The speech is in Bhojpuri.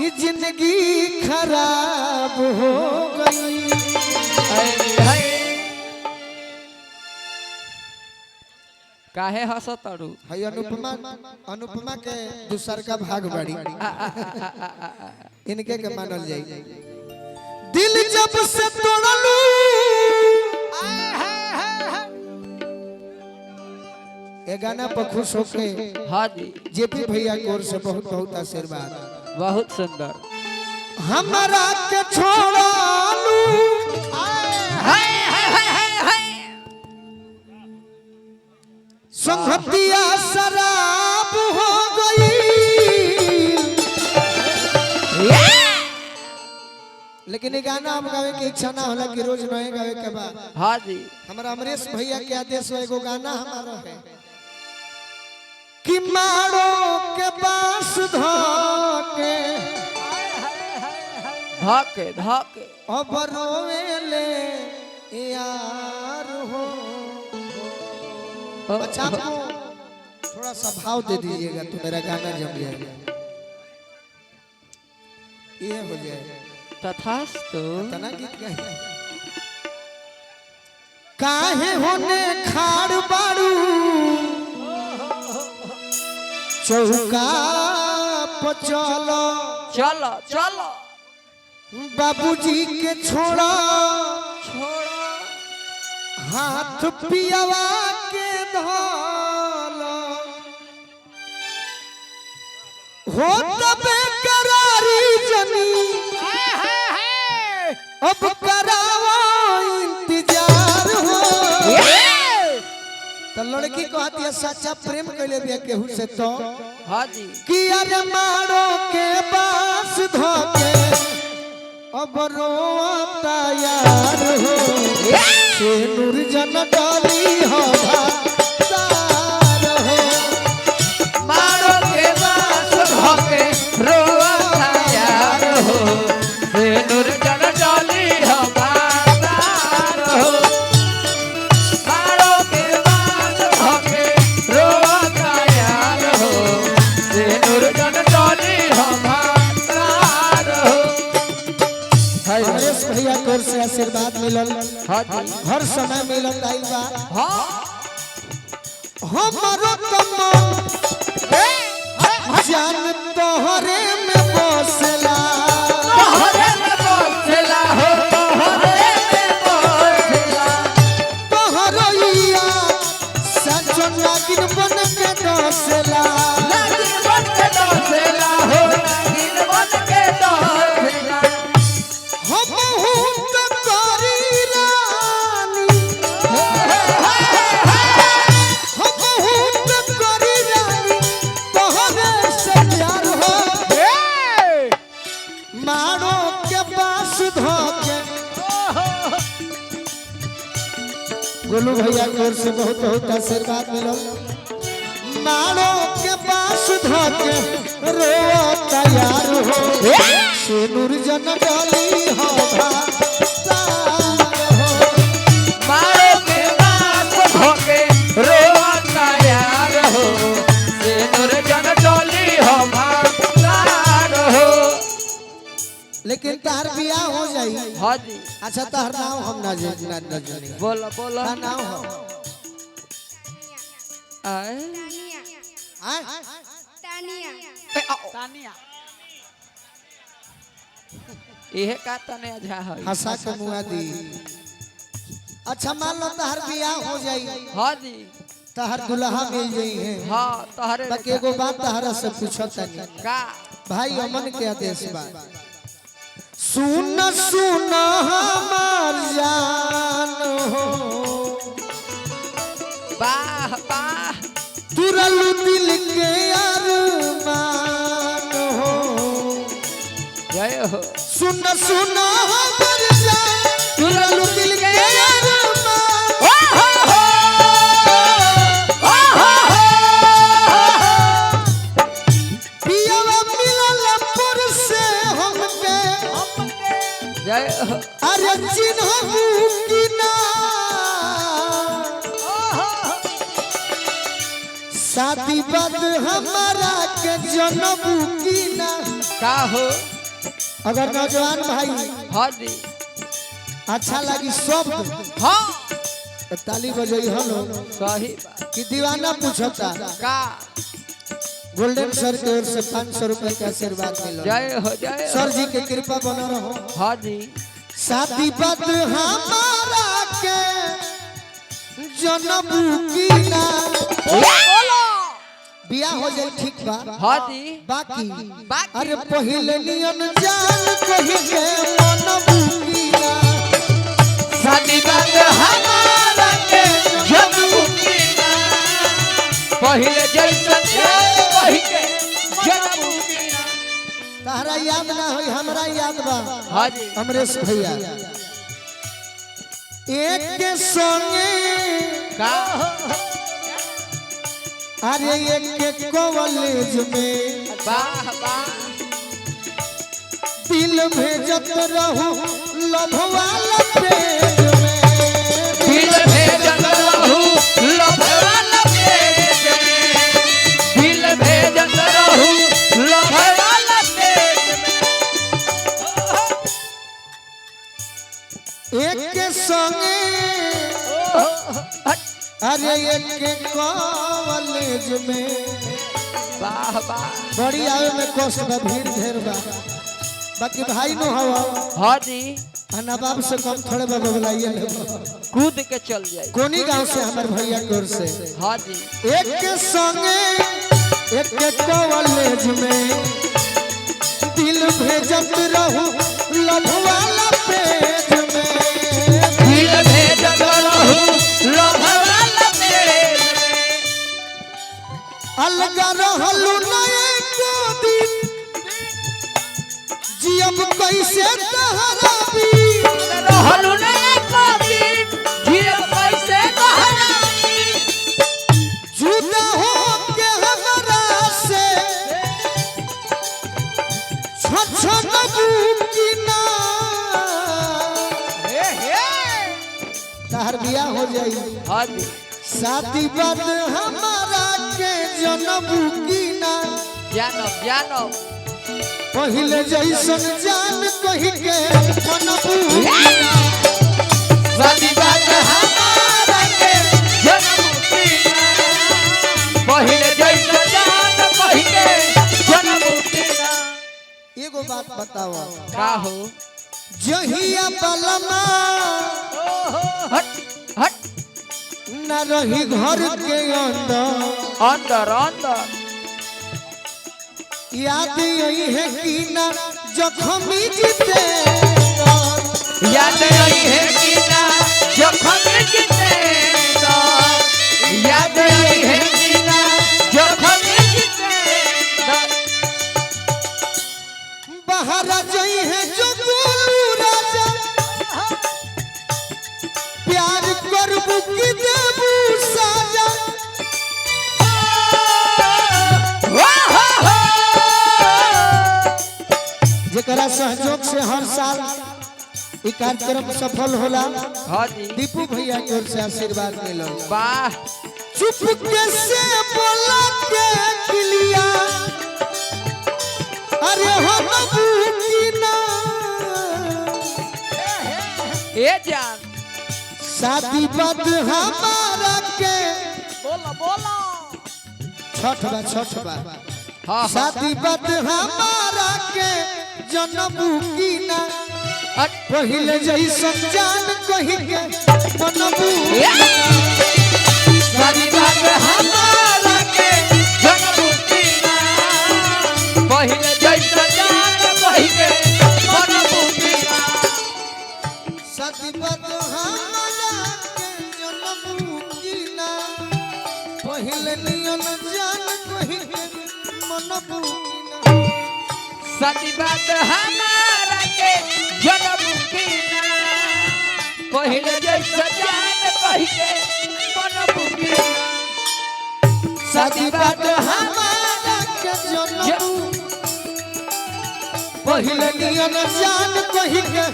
ये जिंदगी खराब हो गई। काहे हंसो तड़ू? हाय अनुपमा के दूसर का भाग बड़ी इनके के मानल जाई। दिल जब से तोड़लू ये गाना पर खुश होके हाँ जी जेपी भैया की ओर से बहुत बहुत आशीर्वाद। बहुत सुंदर। हमारा के छोड़लू संगतिया शराब हो गई। लेकिन ये गाना हम गावे के इच्छा ना होला कि रोज नए गावे के बाद। हाँ जी हमारा अमरेश भैया के आदेश है एगो गाना हमारा है कि मारो के पास धोके धके धके अब रोवेले यार हो। अच्छा आपको थोड़ा सा भाव दे दीजिएगा तो मेरा गाना जम जाएगा। ये हो जाएगा तथास्तु। तना गीत गाए काहे होने खाड़ बाड़ू चौका पर चलो चलो चलो बाबूजी के छोड़ा छोड़ो हाथ पियावा के धोलो हो तबे करारी जनी अब करावो इंतजार हो। तो लड़की को आती है सच्चा प्रेम कैले बिया केहू से तो हाँ जी कि अरे मारो के पास धोके अब रोता यार हो। से नूर जन डाली हो भातार हो। मारो के पास धके रोता यार हो। से नूर जन डाली हो बाजार हो। मारो के पास धके रोता यार हो। से नूर जन डाली हो बाजार हो। अमरेश भैया की ओर से आशीर्वाद मिलल हाँ जी हर समय मिलल आइल बा। हाँ हमारो तमन जान तोहरे में बसला तोहरे में बसला हो। तोहरे में बसला तोहरो याद सचो नागिन बन के डसला। नागिन बन के डसला हो। नागिन बन के डसला हम हूँ तो करी रानी हम हूँ तो करी रानी तोहरे से प्यार हो। मारो के पास धोके गोलू भैया की ओर से बहुत बहुत आशीर्वाद मिलो। मारो के पास धोके रोता यार हो। से नूर जन डाली हो भातार हो। मारो के पास धके रोता यार हो। से नूर जन डोली हो बाजार हो। लेकिन तार बियाह हो जाई। हाँ जी अच्छा तार नाम हम ना जानी बोलो बोलो का नाम हो आए आय तानिया इहे का तने अझा है। हंसा के मुआ दी। अच्छा मान लो तार बियाह हो जाई हाँ जी तार दुल्हा मिल जाई है। हाँ तोहरे बाकी एगो बात तारा से पूछत नहीं का भाई अमन के आदेश बा। सुन सुन हमार जान हो वाह वाह तुरल दिल के अरमान हो। जय हो। सुन सुन हमार जान तुरल दिल के अरमान पियावा मिलल पुर से हमके जय हो। अरे चिन्हबू की ना शादी बाद हमारा के जनबू की ना का हो अगर नौजवान भाई हाँ जी अच्छा लगी शब्द हाँ तो ताली बजाई हलो सही बात कि दीवाना पूछता का गोल्डन सर की ओर से 500 रुपए का आशीर्वाद मिलो जय हो सर जी के कृपा बना रहो हाँ जी शादी बद हमारा के जनम की ना बोलो बियाह हो जाए ठीक बा हाँ जी बाकी बाकी अरे पहले नियन जान कही के मन की ना शादी बात हमारा के जनम की ना पहले जैसन कही के जनम की ना तहरा याद ना होई हमरा याद बा हाँ जी अमरेश भैया एक के संगे का अरे एक के कॉलेज में वाह वाह दिल भेजत रहू लव वाला पेज में दिल भेजत रहू लव वाला पेज में दिल भेजत रहू लव वाला पेज में एक के संगे अरे एक के कॉलेज में वाह वाह बड़ी आवे में कष्ट बा भीड़ ढेर बा बाकी भाई नो हवा हाँ जी नवाब से कम थोड़े बा बबलाइए लेबो कूद के चल जाए कोनी गांव से हमार भैया की ओर से हाँ जी एक के संगे एक के कॉलेज में दिल भेजत रहू लव वाला पेज में दिल भेजत रहू लव वाला पेज में अलग रहलू नए को दिन जियब कैसे तहरा भी रहलू नहीं को दिन जिए कैसे कहना जुदा हो के हमरा से छछनबू की ना हे हे तहर बियाह हो जाई हाँ जी शादी बाद हमारा के जनबू की ना जानब जानब पहले जैसन जान कही के मनबू की ना शादी बात हमारा के जनम की ना पहले जैसा जान कही के जनम की ना एगो बात बताओ का हो जहिया बलमा हट हट न रही घर के अंदर अंदर अंदर याद यही है कि ना जख्मी जीते याद आई है कि ना जखम जितेगा याद आई है कि ना जखम जितेगा बाहर जई है जो गोलू राजा प्यार करबू कि देबू साजा जेकरा सहयोग से हर साल ई कार्यक्रम सफल होला हाँ जी दीपू भैया की ओर से आशीर्वाद मिलो वाह चुपके से बोला के किलिया अरे हो की ना ए जान शादी बद हमारा के बोला बोला छठ बा हाँ शादी बद हमारा के जनबू की ना हट पहले जैसन जान कही के मनबू शादी बात हमारा के जनम की ना पहले जैसा जान कही के जनम की ना शादी बद हमारा के जनबू की ना पहले नियन जान कही के मनबू की ना शादी बात हमारा के जनम की ना पहले जैसा जान कही के जनम की ना शादी बद हमारा के जनबू पहले नियन जान कही के